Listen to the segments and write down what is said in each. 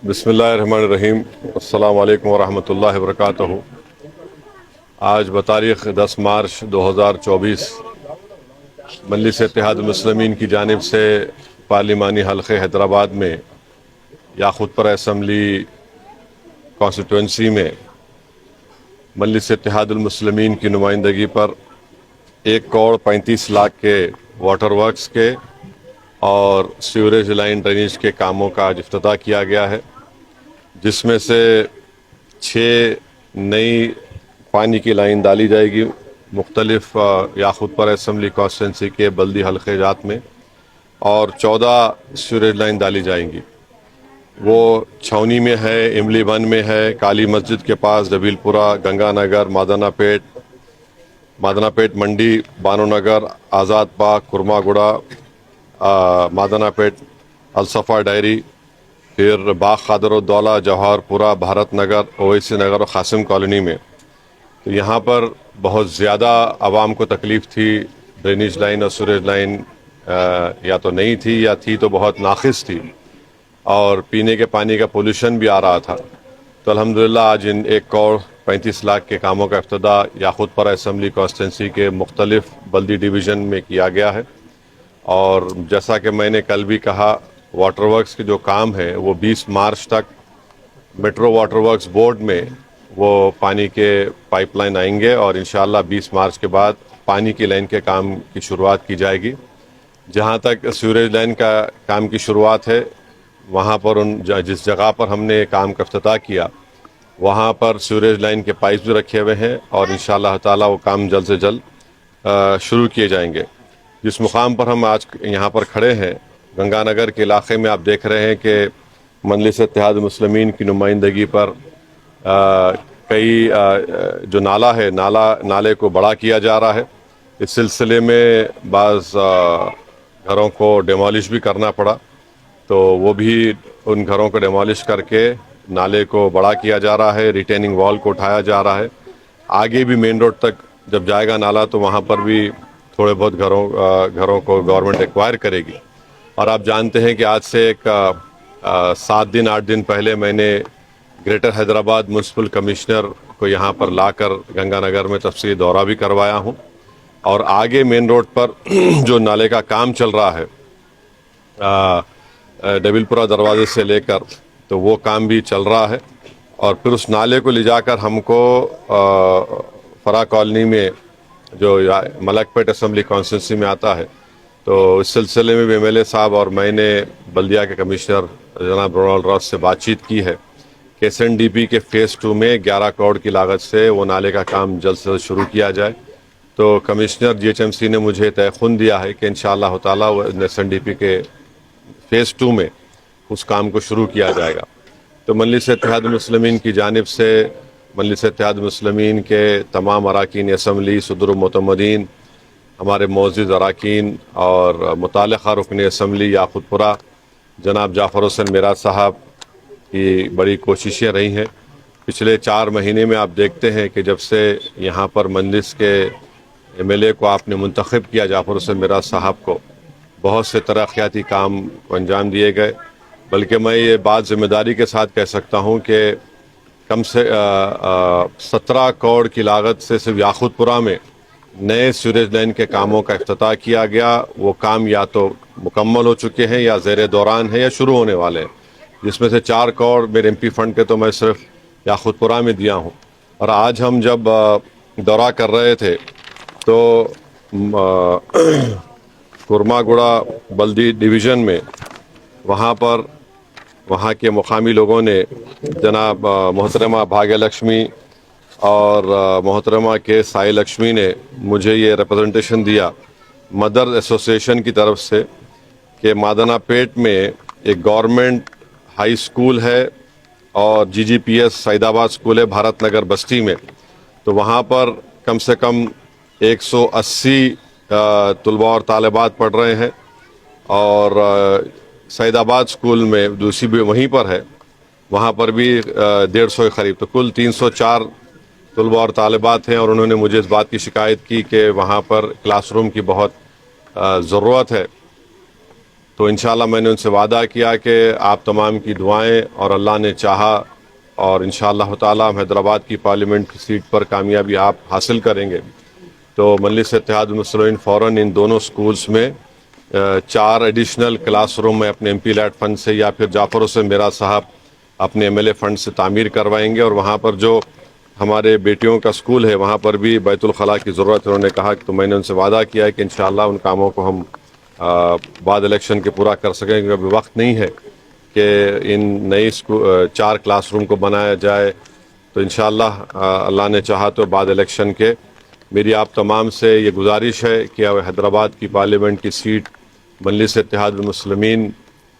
بسم اللہ الرحمن الرحیم. السلام علیکم ورحمۃ اللہ وبرکاتہ. آج بتاریخ 10 مارچ 2024 مجلس اتحاد المسلمین کی جانب سے پارلیمانی حلقے حیدرآباد میں یاقوت پورہ اسمبلی کانسٹیٹوئنسی میں مجلس اتحاد المسلمین کی نمائندگی پر 1,35,00,000 کے واٹر ورکس کے اور سیوریج لائن ڈرینیج کے کاموں کا آج افتتاح کیا گیا ہے، جس میں سے 6 نئی پانی کی لائن ڈالی جائے گی مختلف یاقوت پورہ اسمبلی کانسٹیٹوئنسی کے بلدی حلقے جات میں، اور 14 سیوریج لائن ڈالی جائیں گی. وہ چھونی میں ہے، املی بن میں ہے، کالی مسجد کے پاس، جبیل پورہ، گنگا نگر، مادنا پیٹ منڈی، بانو نگر، آزاد پاک، کرما گڑا، مادنا پیٹ، الصفا ڈائری، پھر باغ خادر الدولہ، جوہر پورہ، بھارت نگر، اویسی نگر اور قاسم کالونی میں. تو یہاں پر بہت زیادہ عوام کو تکلیف تھی. ڈرینیج لائن اور سوریج لائن یا تو نہیں تھی یا تھی تو بہت ناقص تھی، اور پینے کے پانی کا پولوشن بھی آ رہا تھا. تو الحمدللہ آج ان 1,35,00,000 کے کاموں کا افتتاح یاقوت پورہ اسمبلی کانسٹیٹوئنسی کے مختلف بلدی ڈویژن میں کیا گیا ہے. اور جیسا کہ میں نے کل بھی کہا، واٹر ورکس کے جو کام ہے وہ 20 مارچ تک میٹرو واٹر ورکس بورڈ میں وہ پانی کے پائپ لائن آئیں گے، اور انشاءاللہ 20 مارچ کے بعد پانی کی لائن کے کام کی شروعات کی جائے گی. جہاں تک سیوریج لائن کا کام کی شروعات ہے، وہاں پر جس جگہ پر ہم نے کام کا افتتاح کیا وہاں پر سیوریج لائن کے پائپس بھی رکھے ہوئے ہیں، اور انشاءاللہ تعالی وہ کام جلد سے جلد شروع کیے جائیں گے. جس مقام پر ہم آج یہاں پر کھڑے ہیں، گنگا نگر کے علاقے میں، آپ دیکھ رہے ہیں کہ مجلس اتحاد المسلمین کی نمائندگی پر کئی جو نالا ہے، نالے کو بڑا کیا جا رہا ہے. اس سلسلے میں بعض گھروں کو ڈیمالش بھی کرنا پڑا، تو وہ بھی ان گھروں کو ڈیمالش کر کے نالے کو بڑا کیا جا رہا ہے، ریٹیننگ وال کو اٹھایا جا رہا ہے. آگے بھی مین روڈ تک جب جائے گا نالا تو وہاں پر بھی تھوڑے بہت گھروں کو گورنمنٹ ایکوائر کرے گی. اور آپ جانتے ہیں کہ آج سے ایک 7 دن 8 دن پہلے میں نے گریٹر حیدرآباد میونسپل کمشنر کو یہاں پر لا کر گنگا نگر میں تفصیلی دورہ بھی کروایا ہوں. اور آگے مین روڈ پر جو نالے کا کام چل رہا ہے جبیل پورہ دروازے سے لے کر، تو وہ کام بھی چل رہا ہے. اور پھر اس نالے کو لے جا کر ہم کو فرا کالونی میں جو ملک پیٹ اسمبلی کانسٹیٹوئنسی میں آتا ہے، تو اس سلسلے میں بھی ایم ایل اے صاحب اور میں نے بلدیہ کے کمشنر جناب رونالڈ راس سے بات چیت کی ہے کہ ایس این ڈی پی کے فیز 2 میں 11 کروڑ کی لاگت سے وہ نالے کا کام جلد سے جلد شروع کیا جائے. تو commissioner G H M C نے مجھے تیقن دیا ہے کہ انشاءاللہ تعالیٰ وہ ایس این ڈی پی کے فیز 2 میں اس کام کو شروع کیا جائے گا. تو مجلس اتحاد المسلمین کی جانب سے مجلس اتحاد المسلمین کے تمام اراکین اسمبلی، صدر المعتمدین، ہمارے معزز اراکین اور متعلقہ رکن اسمبلی یاقوت پورہ جناب جعفر حسین میرات صاحب کی بڑی کوششیں رہی ہیں. پچھلے 4 مہینے میں آپ دیکھتے ہیں کہ جب سے یہاں پر مجلس کے ایم ایل اے کو آپ نے منتخب کیا، جعفر حسین میرات صاحب کو، بہت سے ترقیاتی کام کو انجام دیے گئے. بلکہ میں یہ بات ذمہ داری کے ساتھ کہہ سکتا ہوں کہ کم سے 17 کروڑ کی لاگت سے صرف یاقوت پورہ میں نئے سیوریج لائن کے کاموں کا افتتاح کیا گیا. وہ کام یا تو مکمل ہو چکے ہیں یا زیر دوران ہیں یا شروع ہونے والے ہیں، جس میں سے 4 کروڑ میرے ایم پی فنڈ کے تو میں صرف یاقوت پورہ میں دیا ہوں. اور آج ہم جب دورہ کر رہے تھے تو کرما گڑا بلدی ڈویژن میں وہاں کے مقامی لوگوں نے جناب محترمہ بھاگیہ لکشمی اور محترمہ کے سائی لکشمی نے مجھے یہ ریپرزنٹیشن دیا مدر ایسوسیشن کی طرف سے کہ مادنا پیٹ میں ایک گورنمنٹ ہائی اسکول ہے اور جی جی پی ایس سعید آباد اسکول ہے بھارت نگر بستی میں. تو وہاں پر کم سے کم 180 طلباء اور طالبات پڑھ رہے ہیں، اور سعید آباد اسکول میں دوسری بھی وہیں پر ہے، وہاں پر بھی 150 کے قریب، تو کل 304 طلباء اور طالبات ہیں. اور انہوں نے مجھے اس بات کی شکایت کی کہ وہاں پر کلاس روم کی بہت ضرورت ہے. تو انشاءاللہ میں نے ان سے وعدہ کیا کہ آپ تمام کی دعائیں اور اللہ نے چاہا اور انشاءاللہ تعالی ہم حیدرآباد کی پارلیمنٹ کی سیٹ پر کامیابی آپ حاصل کریں گے. تو مجلس اتحاد المسلمین فوراً ان دونوں سکولز میں 4 ایڈیشنل کلاس روم میں اپنے MP لیٹ فنڈ سے یا پھر جعفر حسین میرا صاحب اپنے MLA فنڈ سے تعمیر کروائیں گے. اور وہاں پر جو ہمارے بیٹیوں کا سکول ہے وہاں پر بھی بیت الخلاء کی ضرورت ہے. انہوں نے کہا کہ تو میں نے ان سے وعدہ کیا ہے کہ انشاءاللہ ان کاموں کو ہم بعد الیکشن کے پورا کر سکیں گے. ابھی وقت نہیں ہے کہ ان نئی 4 کلاس روم کو بنایا جائے. تو انشاءاللہ اللہ نے چاہا تو بعد الیکشن کے میری آپ تمام سے یہ گزارش ہے کہ حیدرآباد کی پارلیمنٹ کی سیٹ مجلس اتحاد المسلمین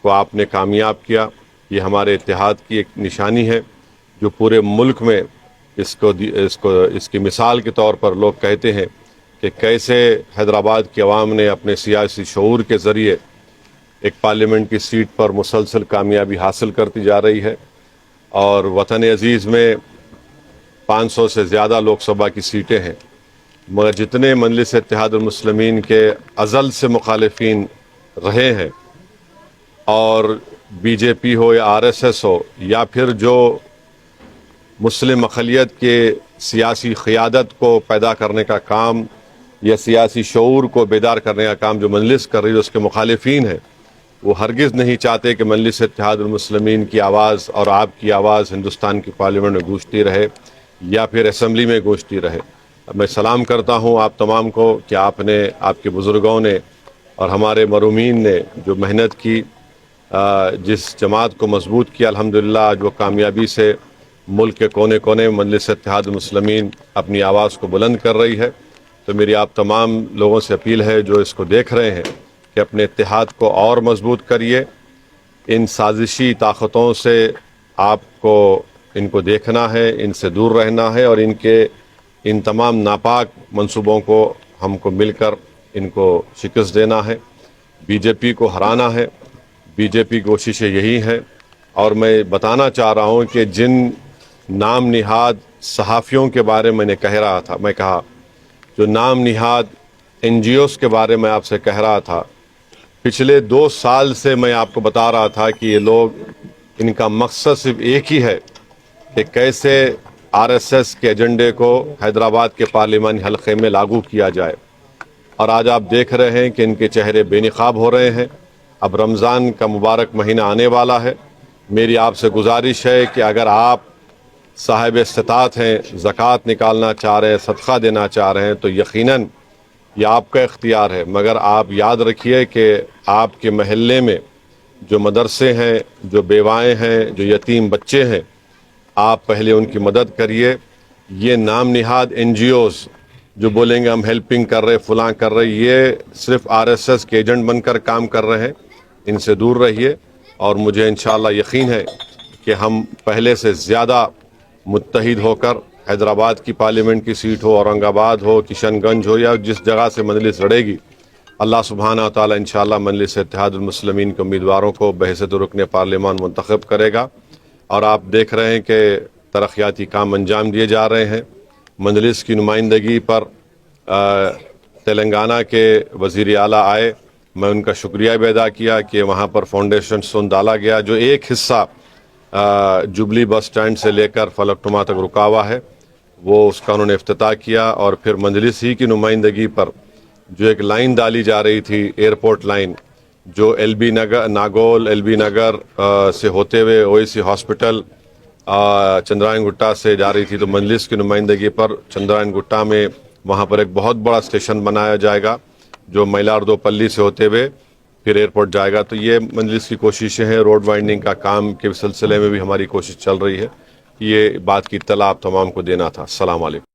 کو آپ نے کامیاب کیا. یہ ہمارے اتحاد کی ایک نشانی ہے جو پورے ملک میں اس کی مثال کے طور پر لوگ کہتے ہیں کہ کیسے حیدرآباد کی عوام نے اپنے سیاسی شعور کے ذریعے ایک پارلیمنٹ کی سیٹ پر مسلسل کامیابی حاصل کرتی جا رہی ہے. اور وطن عزیز میں 500 سے زیادہ لوک سبھا کی سیٹیں ہیں، مگر جتنے مجلس اتحاد المسلمین کے ازل سے مخالفین رہے ہیں اور BJP ہو یا RSS ہو یا پھر جو مسلم اقلیت کے سیاسی قیادت کو پیدا کرنے کا کام یا سیاسی شعور کو بیدار کرنے کا کام جو مجلس کر رہی ہے اس کے مخالفین ہیں، وہ ہرگز نہیں چاہتے کہ مجلس اتحاد المسلمین کی آواز اور آپ کی آواز ہندوستان کی پارلیمنٹ میں گونجتی رہے یا پھر اسمبلی میں گونجتی رہے. میں سلام کرتا ہوں آپ تمام کو کہ آپ نے، آپ کے بزرگوں نے اور ہمارے مرحومین نے جو محنت کی، جس جماعت کو مضبوط کیا، الحمدللہ آج وہ کامیابی سے ملک کے کونے کونے میں مجلس اتحاد المسلمین اپنی آواز کو بلند کر رہی ہے. تو میری آپ تمام لوگوں سے اپیل ہے جو اس کو دیکھ رہے ہیں کہ اپنے اتحاد کو اور مضبوط کریے. ان سازشی طاقتوں سے آپ کو ان کو دیکھنا ہے، ان سے دور رہنا ہے اور ان تمام ناپاک منصوبوں کو ہم کو مل کر ان کو شکست دینا ہے. BJP کو ہرانا ہے. BJP کی کوششیں یہی ہیں. اور میں بتانا چاہ رہا ہوں کہ جن نام نہاد صحافیوں کے بارے میں کہا جو نام نہاد NGOs کے بارے میں آپ سے کہہ رہا تھا، پچھلے 2 سال سے میں آپ کو بتا رہا تھا کہ یہ لوگ، ان کا مقصد صرف ایک ہی ہے کہ کیسے RSS کے ایجنڈے کو حیدرآباد کے پارلیمانی حلقے میں لاگو کیا جائے. اور آج آپ دیکھ رہے ہیں کہ ان کے چہرے بے نقاب ہو رہے ہیں. اب رمضان کا مبارک مہینہ آنے والا ہے. میری آپ سے گزارش ہے کہ اگر آپ صاحب استطاعت ہیں، زکوٰۃ نکالنا چاہ رہے ہیں، صدقہ دینا چاہ رہے ہیں، تو یقیناً یہ آپ کا اختیار ہے. مگر آپ یاد رکھیے کہ آپ کے محلے میں جو مدرسے ہیں، جو بیوائیں ہیں، جو یتیم بچے ہیں، آپ پہلے ان کی مدد کریے. یہ نام نہاد NGOs جو بولیں گے ہم ہیلپنگ کر رہے، فلاں کر رہے، یہ صرف RSS کے ایجنٹ بن کر کام کر رہے ہیں. ان سے دور رہیے. اور مجھے انشاءاللہ یقین ہے کہ ہم پہلے سے زیادہ متحد ہو کر حیدرآباد کی پارلیمنٹ کی سیٹ ہو، اورنگ آباد ہو، کشن گنج ہو یا جس جگہ سے مجلس لڑے گی، اللہ سبحانہ و تعالی انشاءاللہ مجلس اتحاد المسلمین کے امیدواروں کو بحیثیت رکن پارلیمان منتخب کرے گا. اور آپ دیکھ رہے ہیں کہ ترقیاتی کام انجام دیے جا رہے ہیں. مجلس کی نمائندگی پر تلنگانہ کے وزیر اعلیٰ آئے، میں ان کا شکریہ بھی ادا کیا کہ وہاں پر فاؤنڈیشن سٹون ڈالا گیا. جو ایک حصہ جبلی بس سٹینڈ سے لے کر فلکٹما تک رکا ہوا ہے، وہ اس کا انہوں نے افتتاح کیا. اور پھر مجلس ہی کی نمائندگی پر جو ایک لائن ڈالی جا رہی تھی، ایئرپورٹ لائن، جو ناگول LB نگر سے ہوتے ہوئے OAC ہاسپٹل چندرائن گٹا سے جا رہی تھی، تو مجلس کی نمائندگی پر چندرائن گٹا میں وہاں پر ایک بہت بڑا اسٹیشن بنایا جائے گا جو میلاردو پلی سے ہوتے ہوئے پھر ایئرپورٹ جائے گا. تو یہ مجلس کی کوششیں ہیں. روڈ وائنڈنگ کا کام کے سلسلے میں بھی ہماری کوشش چل رہی ہے. یہ بات کی اطلاع آپ تمام کو دینا تھا. السلام علیکم.